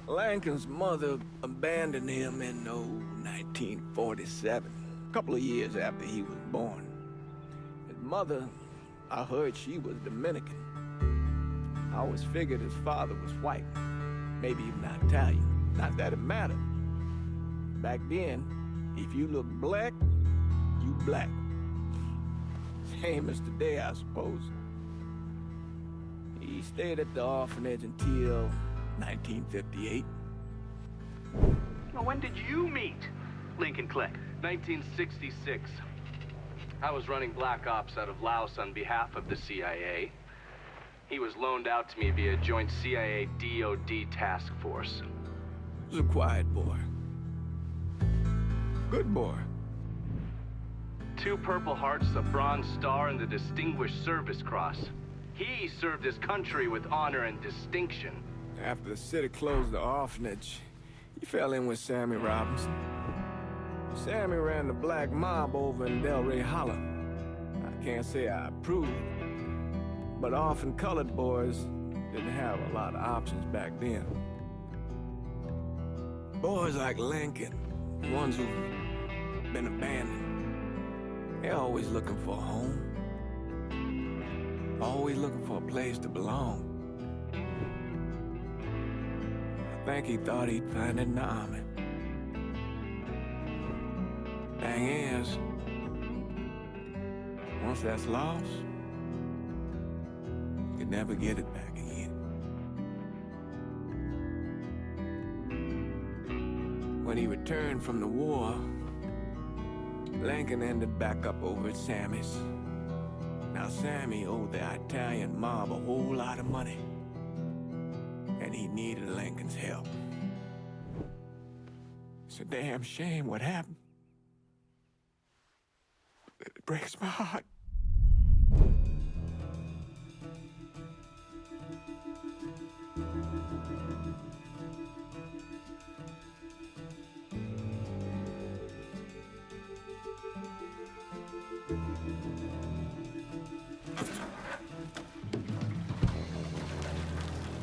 Lincoln's mother abandoned him in 1947, a couple of years after he was born. His mother, I heard she was Dominican. I always figured his father was white, maybe even Italian. Not that it mattered. Back then, if you look black, you black. Same as today, I suppose. He stayed at the orphanage until 1958. Now, when did you meet Lincoln Click? 1966. I was running black ops out of Laos on behalf of the CIA. He was loaned out to me via joint CIA-DOD task force. He was a quiet boy. Good boy. 2 Purple Hearts, a Bronze Star, and the Distinguished Service Cross. He served his country with honor and distinction. After the city closed the orphanage, he fell in with Sammy Robinson. Sammy ran the black mob over in Delray Hollow. I can't say I approved, but orphan colored boys didn't have a lot of options back then. Boys like Lincoln, the ones who've been abandoned, they're always looking for a home. Always looking for a place to belong. I think he thought he'd find it in the army. Thing is, once that's lost, you can never get it back again. When he returned from the war, Lincoln ended back up over at Sammy's. Now, Sammy owed the Italian mob a whole lot of money, and he needed Lincoln's help. It's a damn shame what happened. It breaks my heart.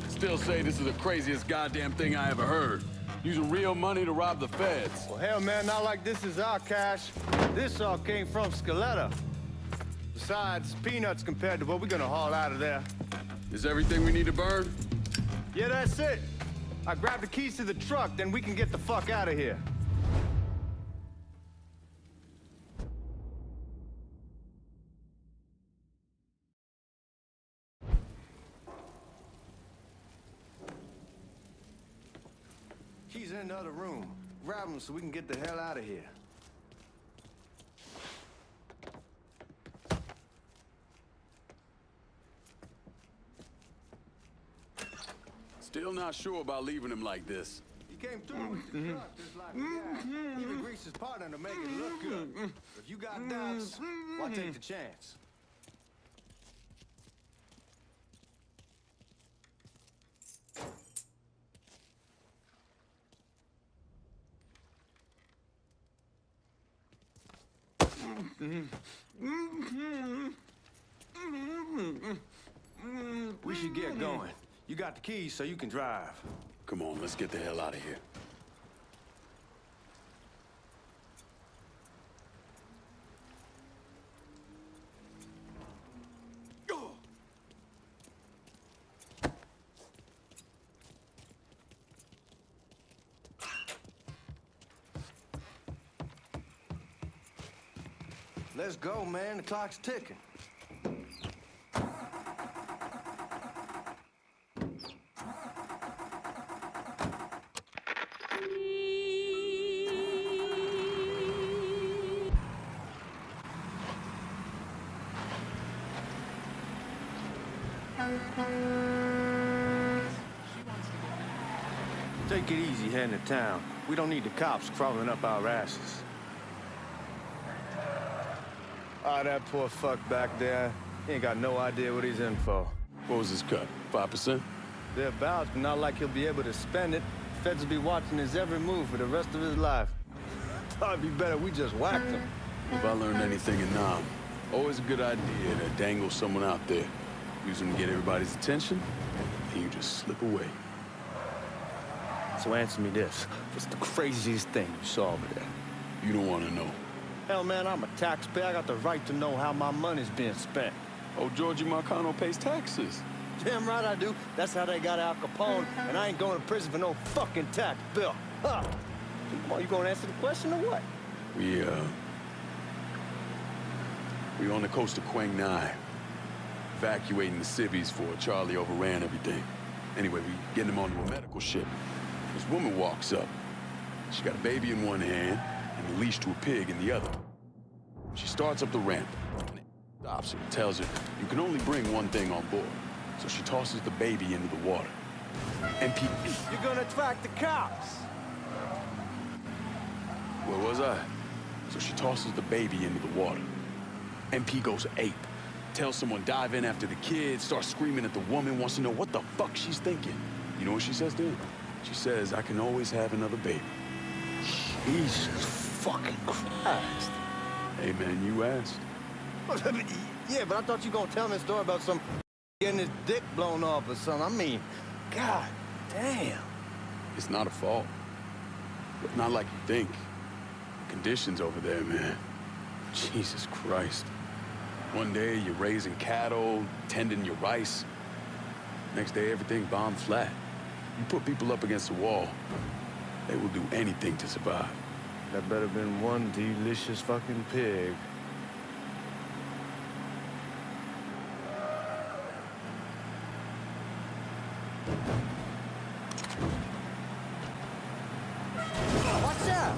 Still say this is the craziest goddamn thing I ever heard. Using real money to rob the feds. Well, hell, man, not like this is our cash. This all came from Scaletta. Besides, peanuts compared to what we're gonna haul out of there. Is everything we need to burn? Yeah, that's it. I grabbed the keys to the truck, then we can get the fuck out of here. Keys in the other room. Grab them so we can get the hell out of here. Still not sure about leaving him like this. He came through with the truck just like that. Even greased his partner to make it look good. If you got doubts, why take the chance? We should get going. You got the keys so you can drive. Come on, let's get the hell out of here. Let's go, man. The clock's ticking. Take it easy heading to town. We don't need the cops crawling up our asses. Ah, that poor fuck back there. He ain't got no idea what he's in for. What was his cut? 5%? Thereabouts, but not like he'll be able to spend it. Feds will be watching his every move for the rest of his life. Thought it'd be better we just whacked him. If I learned anything in Nam, always a good idea to dangle someone out there. Use them to get everybody's attention, and you just slip away. So answer me this. What's the craziest thing you saw over there? You don't want to know. Hell, man, I'm a taxpayer. I got the right to know how my money's being spent. Oh, Georgie Marcano pays taxes. Damn right I do. That's how they got Al Capone, and I ain't going to prison for no fucking tax bill. Huh. Come on, you gonna answer the question or what? We on the coast of Quang Nai, evacuating the civvies for Charlie overran everything. Anyway, we getting him onto a medical ship. This woman walks up. She got a baby in one hand and a leash to a pig in the other. She starts up the ramp, and it stops her and tells her, you can only bring one thing on board. So she tosses the baby into the water. MP... You're gonna attract the cops. Where was I? So she tosses the baby into the water. MP goes ape. Tells someone dive in after the kid, starts screaming at the woman, wants to know what the fuck she's thinking. You know what she says to him? She says, I can always have another baby. Jesus fucking Christ. Hey, man, you asked. Yeah, but I thought you were gonna tell me a story about some getting his dick blown off or something. I mean, God damn. It's not a fault. But not like you think. The conditions over there, man. Jesus Christ. One day, you're raising cattle, tending your rice. Next day, everything bombed flat. You put people up against the wall, they will do anything to survive. That better been one delicious fucking pig. Watch out!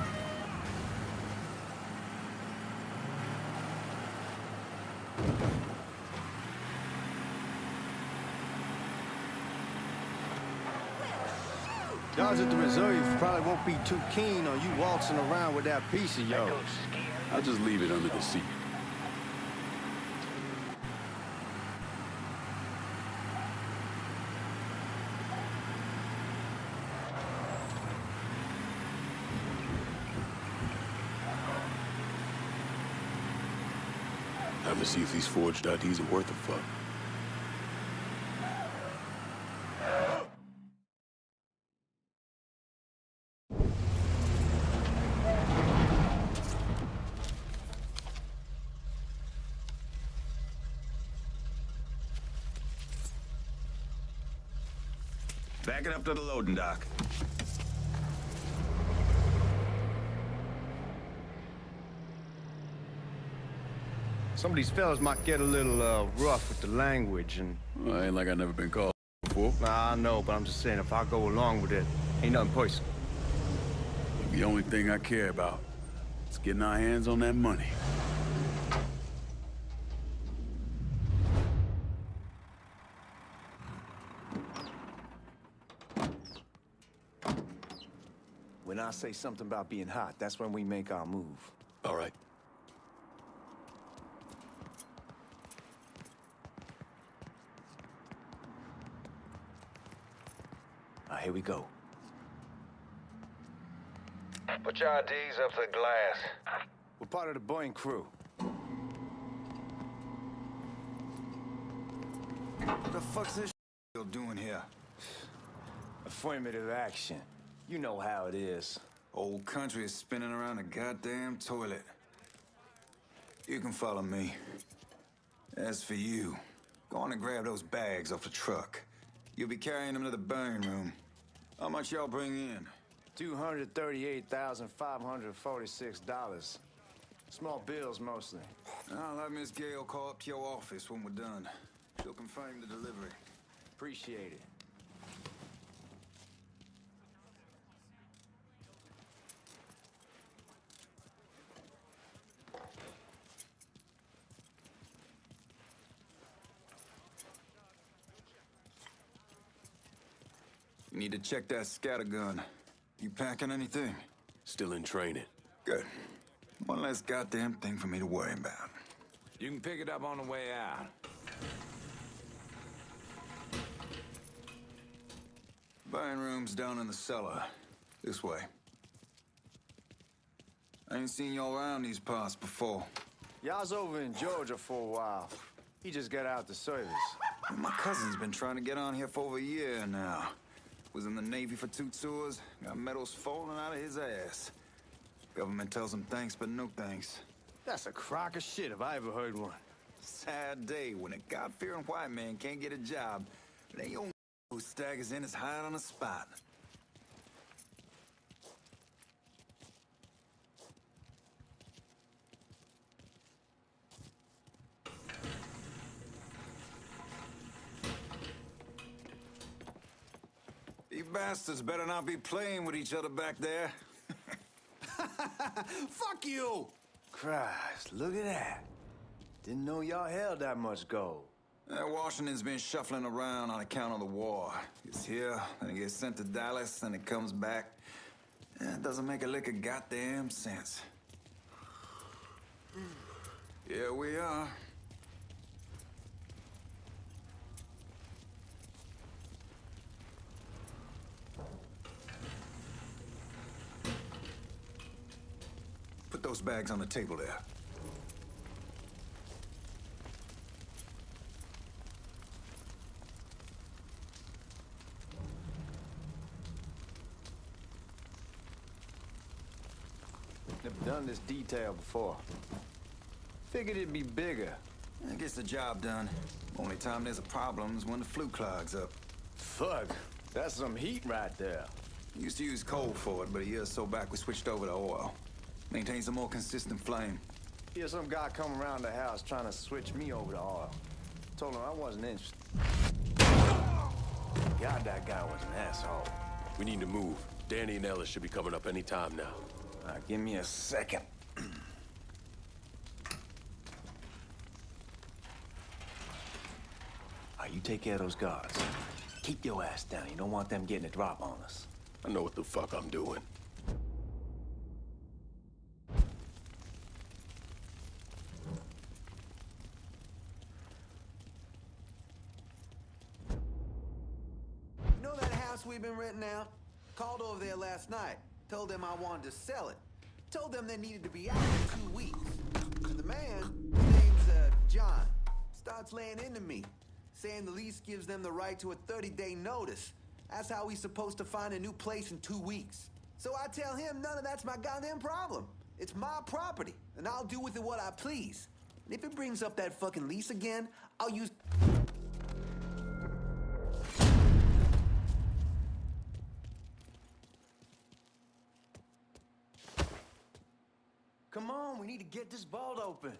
Guys at the reserve probably won't be too keen on you waltzing around with that piece of yours. I'll just leave it under the seat. Time to see if these forged IDs are worth a fuck. Back it up to the loading dock. Some of these fellas might get a little rough with the language and... Well, ain't like I've never been called before. Nah, I know, but I'm just saying if I go along with it, ain't nothing personal. The only thing I care about is getting our hands on that money. When I say something about being hot, that's when we make our move. All right. Here we go. Put your IDs up to the glass. We're part of the Boeing crew. What the fuck's this you're doing here? Affirmative action. You know how it is. Old country is spinning around a goddamn toilet. You can follow me. As for you, go on and grab those bags off the truck. You'll be carrying them to the burn room. How much y'all bring in? $238,546. Small bills, mostly. I'll have Miss Gale call up to your office when we're done. She'll confirm the delivery. Appreciate it. You need to check that scattergun. You packing anything? Still in training. Good. One less goddamn thing for me to worry about. You can pick it up on the way out. Burn room's down in the cellar. This way. I ain't seen y'all around these parts before. Y'all's over in Georgia for a while. He just got out the service. My cousin's been trying to get on here for over a year now. Was in the Navy for 2 tours. Got medals falling out of his ass. Government tells him thanks, but no thanks. That's a crock of shit if I ever heard one. Sad day when a God-fearing white man can't get a job. But ain't old who staggers in his hide on the spot. You bastards better not be playing with each other back there. Fuck you! Christ, look at that. Didn't know y'all held that much gold. Washington's been shuffling around on account of the war. It's here, then it gets sent to Dallas, then it comes back. It doesn't make a lick of goddamn sense. Here we are. Put those bags on the table there. Never done this detail before. Figured it'd be bigger. It gets the job done. Only time there's a problem is when the flue clogs up. Fuck, that's some heat right there. Used to use coal for it, but a year or so back we switched over to oil. Maintains a more consistent flame. Hear some guy come around the house trying to switch me over to oil. Told him I wasn't interested. God, that guy was an asshole. We need to move. Danny and Ellis should be coming up any time now. Give me a second. You take care of those guards. Keep your ass down. You don't want them getting a drop on us. I know what the fuck I'm doing. You know that house we've been renting out? Called over there last night. Told them I wanted to sell it. Told them they needed to be out in 2 weeks. And the man, his name's John, starts laying into me, saying the lease gives them the right to a 30-day notice. That's how he's supposed to find a new place in 2 weeks. So I tell him none of that's my goddamn problem. It's my property, and I'll do with it what I please. And if it brings up that fucking lease again, I'll use... Come on, we need to get this vault open.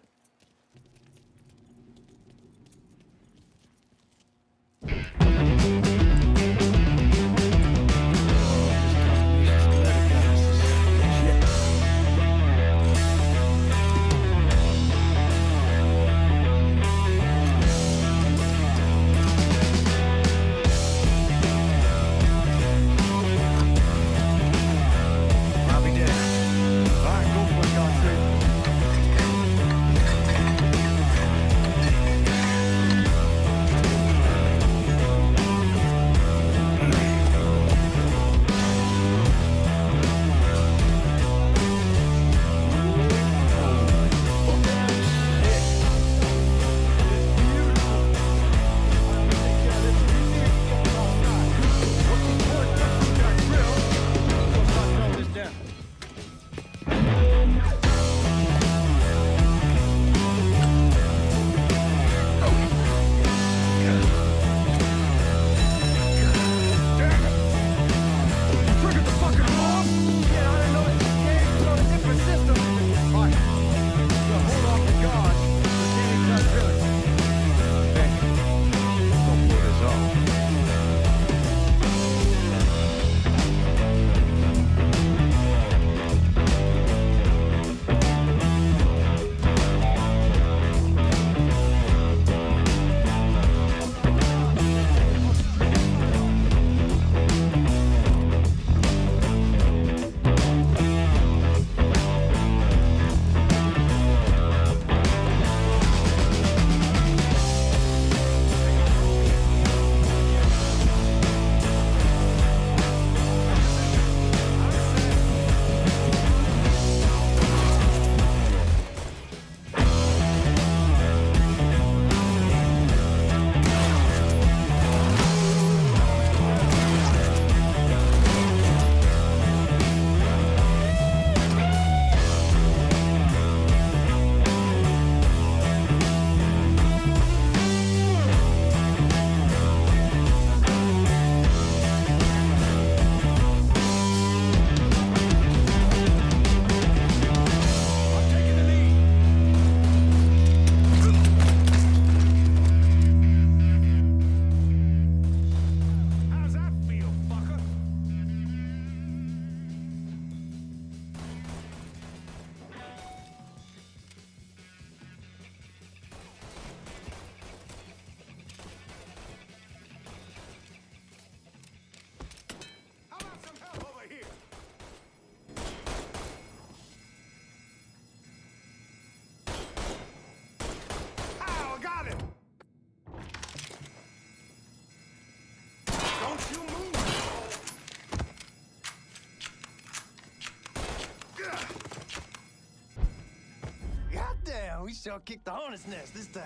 Sure kicked the hornet's nest this time.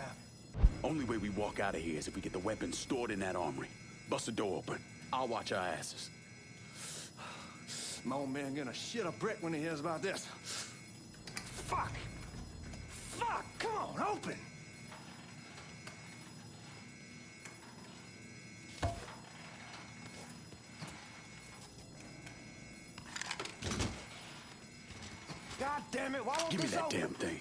Only way we walk out of here is if we get the weapons stored in that armory. Bust the door open. I'll watch our asses. My old man gonna shit a brick when he hears about this. Fuck! Fuck! Come on, open! God damn it, why won't Give me this that open? damn thing.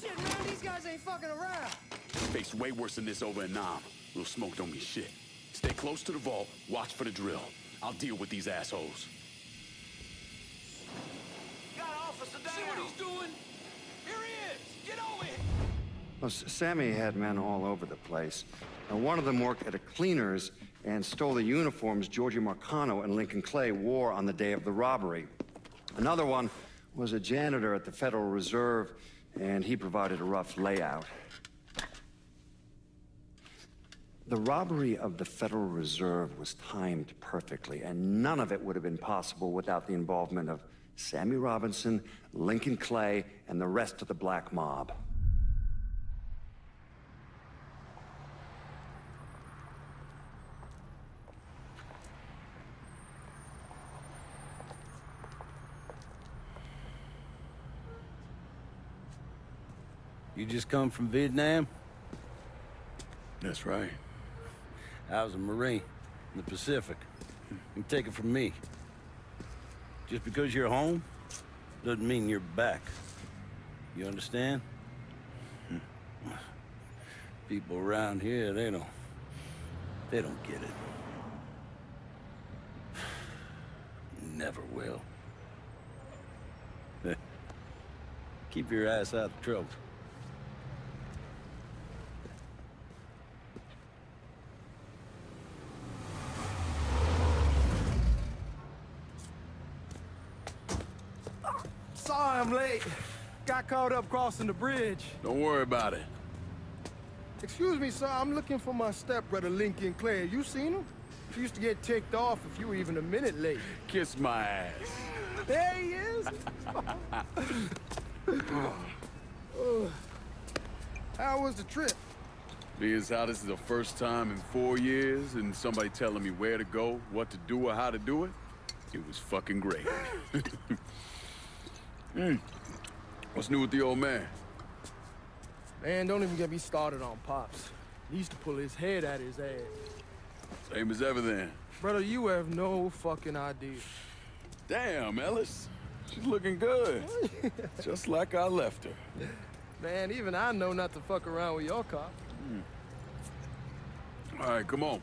Shit, man, these guys ain't fucking around. Face way worse than this over in Nam. Little smoke don't mean shit. Stay close to the vault, watch for the drill. I'll deal with these assholes. Got officer down. See what he's doing? Here he is. Get over here. Well, Sammy had men all over the place. Now, one of them worked at a cleaner's and stole the uniforms Georgie Marcano and Lincoln Clay wore on the day of the robbery. Another one was a janitor at the Federal Reserve, and he provided a rough layout. The robbery of the Federal Reserve was timed perfectly, and none of it would have been possible without the involvement of Sammy Robinson, Lincoln Clay, and the rest of the black mob. You just come from Vietnam? That's right. I was a Marine in the Pacific. You can take it from me. Just because you're home doesn't mean you're back. You understand? People around here, they don't get it. Never will. Keep your ass out of trouble. Sorry I'm late. Got caught up crossing the bridge. Don't worry about it. Excuse me, sir. I'm looking for my stepbrother, Lincoln Clay. You seen him? He used to get ticked off if you were even a minute late. Kiss my ass. There he is. How was the trip? Being as how this is the first time in 4 years and somebody telling me where to go, what to do, or how to do it, it was fucking great. What's new with the old man? Man, don't even get me started on Pops. He used to pull his head out his ass. Same as ever then. Brother, you have no fucking idea. Damn, Ellis. She's looking good. Just like I left her. Man, even I know not to fuck around with your cop. All right, come on.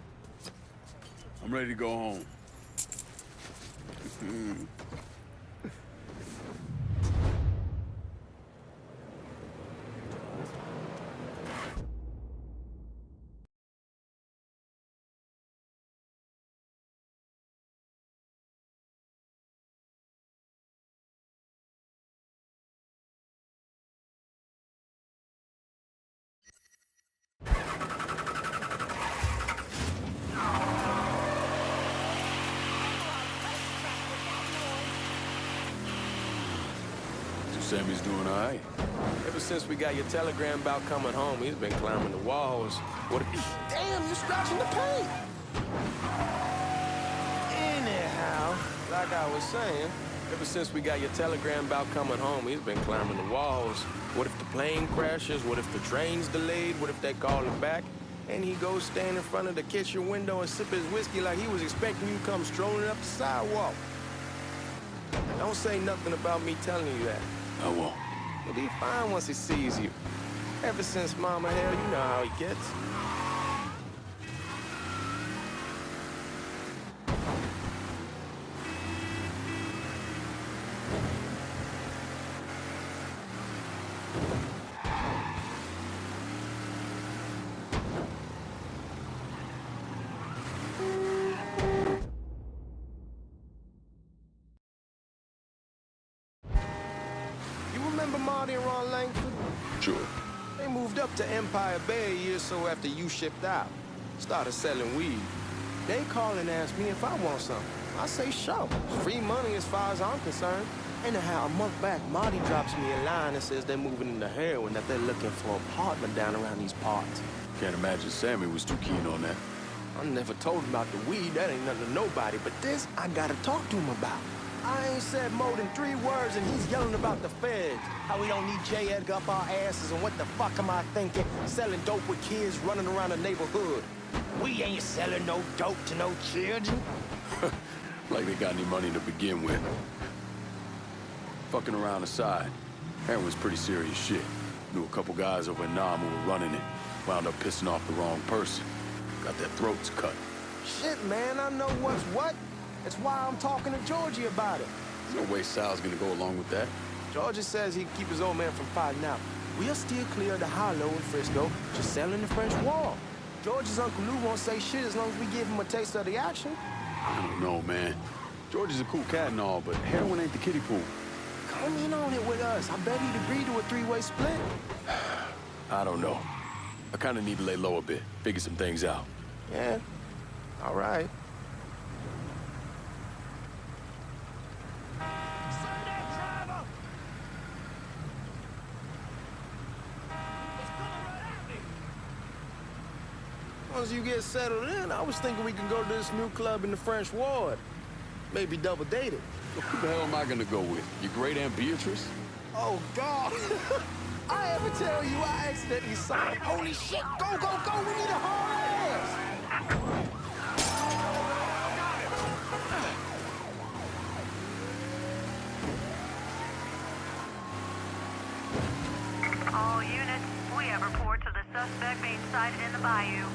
I'm ready to go home. Sammy's doing all right. Ever since we got your telegram about coming home, he's been climbing the walls. What? Damn, you're scratching the paint. Anyhow, Like I was saying, ever since we got your telegram about coming home, he's been climbing the walls. What if the plane crashes? What if the train's delayed? What if they call him back? And he goes stand in front of the kitchen window and sip his whiskey like he was expecting you to come strolling up the sidewalk. Don't say nothing about me telling you that. I won't. He'll be fine once he sees you. Ever since Mama, hell, you know how he gets. Remember Marty and Ron Langford? Sure. They moved up to Empire Bay a year or so after you shipped out. Started selling weed. They call and ask me if I want something. I say, sure. It's free money as far as I'm concerned. Anyhow, a month back, Marty drops me a line and says they're moving into heroin, that they're looking for an apartment down around these parts. Can't imagine Sammy was too keen on that. I never told him about the weed. That ain't nothing to nobody. But this, I gotta talk to him about. I ain't said more than 3 words, and he's yelling about the feds. How we don't need J. Edgar up our asses, and what the fuck am I thinking? Selling dope with kids running around the neighborhood. We ain't selling no dope to no children. Like they got any money to begin with. Fucking around aside, heroin's pretty serious shit. Knew a couple guys over in Nam who were running it. Wound up pissing off the wrong person. Got their throats cut. Shit, man, I know what's what. That's why I'm talking to Georgie about it. There's no way Sal's gonna go along with that. Georgie says he'd keep his old man from fighting out. We'll steer clear of the hollow in Frisco, just selling the French Wall. George's Uncle Lou won't say shit as long as we give him a taste of the action. I don't know, man. George is a cool cat and all, but heroin ain't the kiddie pool. Come in on it with us. I bet he'd agree to a 3-way split. I don't know. I kinda need to lay low a bit, figure some things out. Yeah, all right. Once you get settled in, I was thinking we could go to this new club in the French Ward. Maybe double date it. Who the hell am I gonna go with? Your great Aunt Beatrice? Oh, God. I ever tell you I accidentally signed? Holy shit, go, go, go, we need a hard ass. All units, we have reports of the suspect being sighted in the bayou.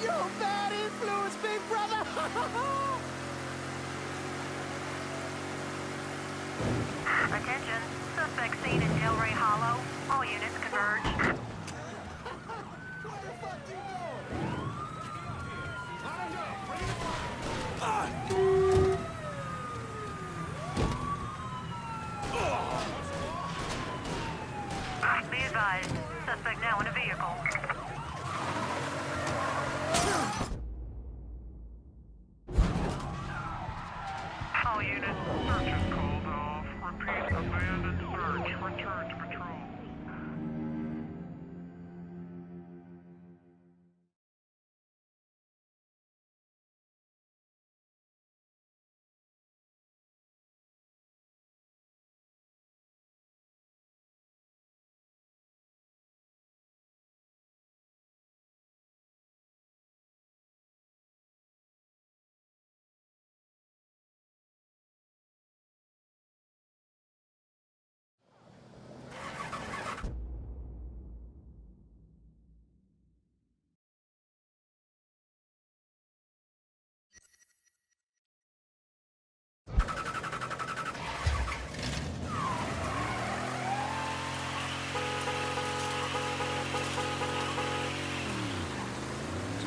You bad influence, big brother! Attention, suspect seen in Del Rey Hollow. All units converge. Where the fuck you Be advised, suspect now in a vehicle. All units, search is called off. Repeat, abandoned search. Return to patrol.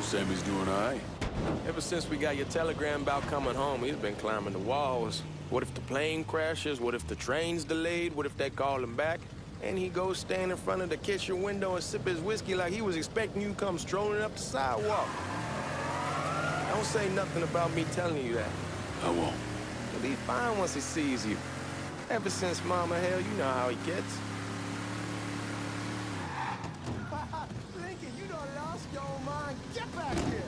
Sammy's doing all right. Ever since we got your telegram about coming home, he's been climbing the walls. What if the plane crashes? What if the train's delayed? What if they call him back? And he goes stand in front of the kitchen window and sip his whiskey like he was expecting you to come strolling up the sidewalk. Don't say nothing about me telling you that. I won't. He'll be fine once he sees you. Ever since Mama, hell, you know how he gets. Lincoln, you done lost your own mind. Get back here.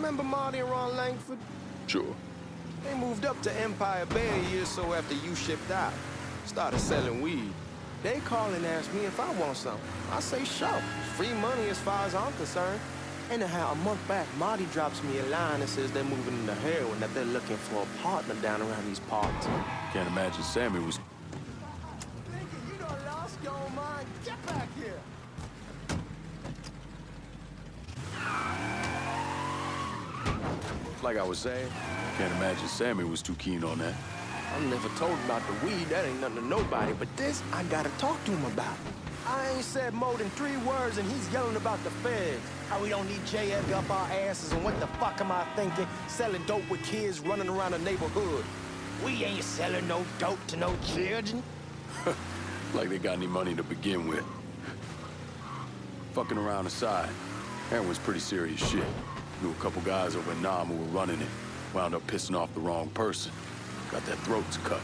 remember Marty and Ron Langford? Sure. They moved up to Empire Bay a year or so after you shipped out. Started selling weed. They call and ask me if I want something. I say, sure. It's free money as far as I'm concerned. Anyhow, a month back, Marty drops me a line that says they're moving into heroin, that they're looking for a partner down around these parts. Can't imagine Sammy was... Lincoln, you done lost your mind. Get back here. Like I was saying, can't imagine Sammy was too keen on that. I'm never told about the weed, that ain't nothing to nobody, but this I gotta talk to him about. I ain't said more than 3 words and he's yelling about the feds. How we don't need JF up our asses and what the fuck am I thinking? Selling dope with kids running around the neighborhood. We ain't selling no dope to no children. Like they got any money to begin with. Fucking around aside, heroin's pretty serious shit. Knew a couple guys over in Nam who were running it. Wound up pissing off the wrong person. Got their throats cut.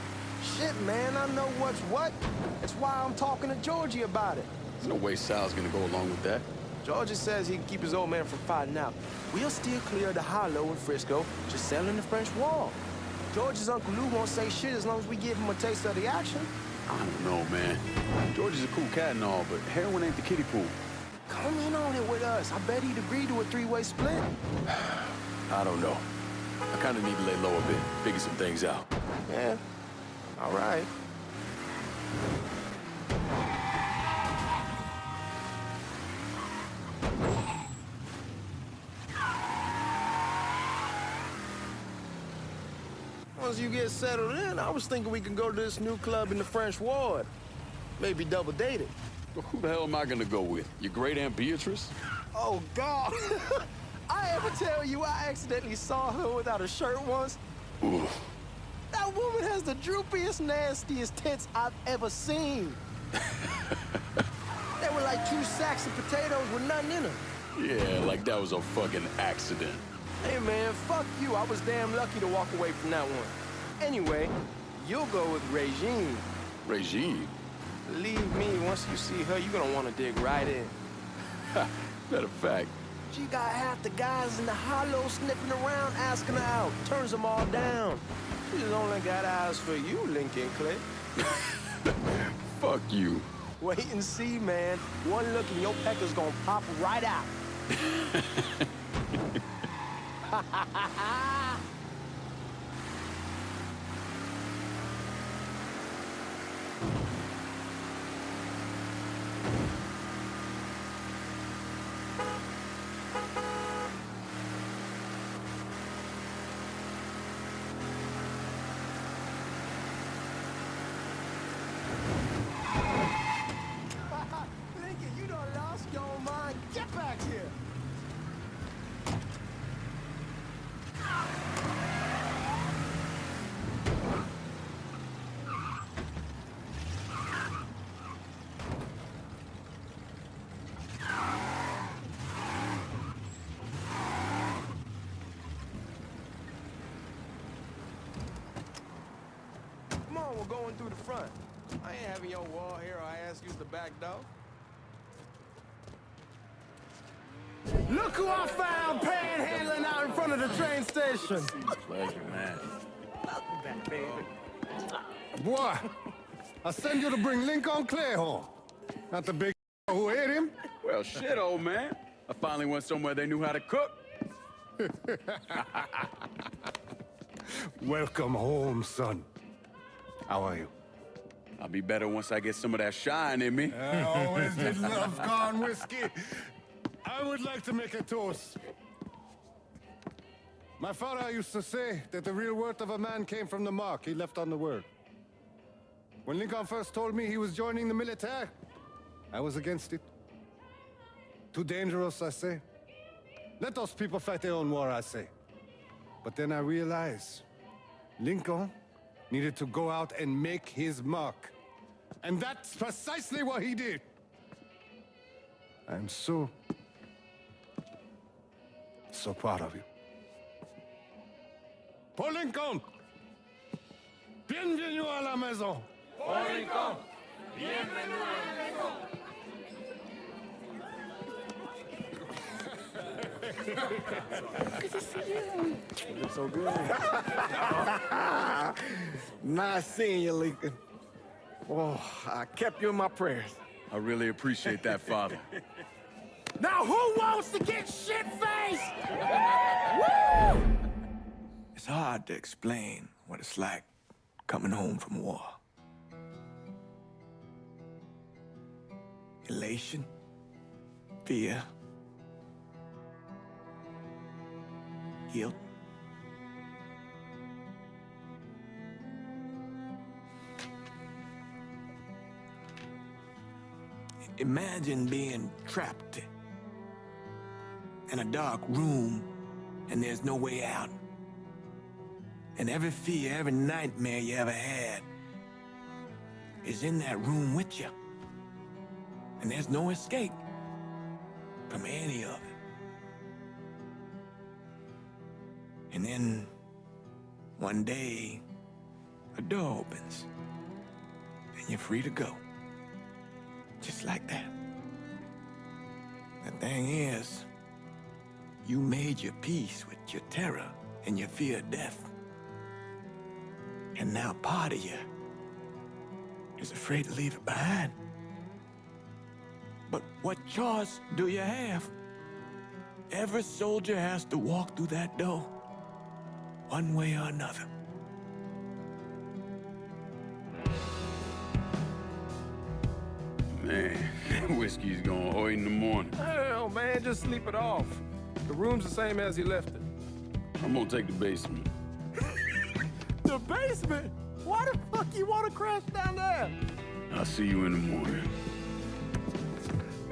Shit, man, I know what's what. That's why I'm talking to GIORGI about it. There's no way Sal's gonna go along with that. GIORGI says he can keep his old man from fighting out. We'll still clear the hollow in Frisco, just selling the French Wall. George's Uncle Lou won't say shit as long as we give him a taste of the action. I don't know, man. George is a cool cat and all, but heroin ain't the kiddie pool. Come in on it with us. I bet he'd agree to a 3-way split. I don't know. I kind of need to lay low a bit, figure some things out. Yeah, all right. Once you get settled in, I was thinking we could go to this new club in the French Ward. Maybe double date it. Well, who the hell am I gonna go with? Your great Aunt Beatrice? Oh, God. I ever tell you I accidentally saw her without a shirt once? Ooh. That woman has the droopiest, nastiest tits I've ever seen. They were like 2 sacks of potatoes with nothing in them. Yeah, like that was a fucking accident. Hey, man, fuck you. I was damn lucky to walk away from that one. Anyway, you'll go with Regine. Regine? Believe me, once you see her, you're gonna want to dig right in. Matter of fact. She got half the guys in the hollow sniffing around, asking her out. Turns them all down. She's only got eyes for you, Lincoln Clay. Fuck you. Wait and see, man. One look and your pecker's gonna pop right out. Lincoln, you done lost your mind. Get back here. Come on, we're going through the front. I ain't having your wall here or I ask you the back door. Look who I found panhandling out in front of the train station. Pleasure, man. Welcome back, baby. Boy, I send you to bring Lincoln Clay home. Not the big who ate him. Well, shit, old man. I finally went somewhere they knew how to cook. Welcome home, son. How are you? I'll be better once I get some of that shine in me. I always did love corn whiskey. I would like to make a toast. My father used to say that the real worth of a man came from the mark he left on the world. When Lincoln first told me he was joining the military, I was against it. Too dangerous, I say. Let those people fight their own war, I say. But then I realized Lincoln needed to go out and make his mark. And that's precisely what he did. I'm so proud of you. Paul Lincoln! Bienvenue à la maison! Paul Lincoln! Bienvenue à la maison! You look so good. Nice seeing you, Lincoln. Oh, I kept you in my prayers. I really appreciate that, Father. Now who wants to get shit-faced? Woo! It's hard to explain what it's like coming home from war. Elation, fear, guilt. Imagine being trapped in a dark room and there's no way out. And every fear, every nightmare you ever had is in that room with you. And there's no escape from any of it. And then one day, a door opens and you're free to go. Just like that. The thing is, you made your peace with your terror and your fear of death. And now part of you is afraid to leave it behind. But what choice do you have? Every soldier has to walk through that door, one way or another. Man, that whiskey's gonna hoy in the morning. Hell, man, just sleep it off. The room's the same as you left it. I'm gonna take the basement. The basement? Why the fuck you want to crash down there? I'll see you in the morning.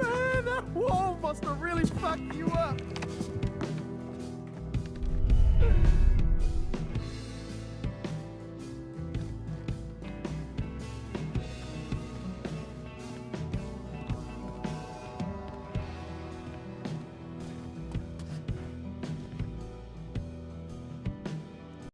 Man, that wall must have really fucked you up.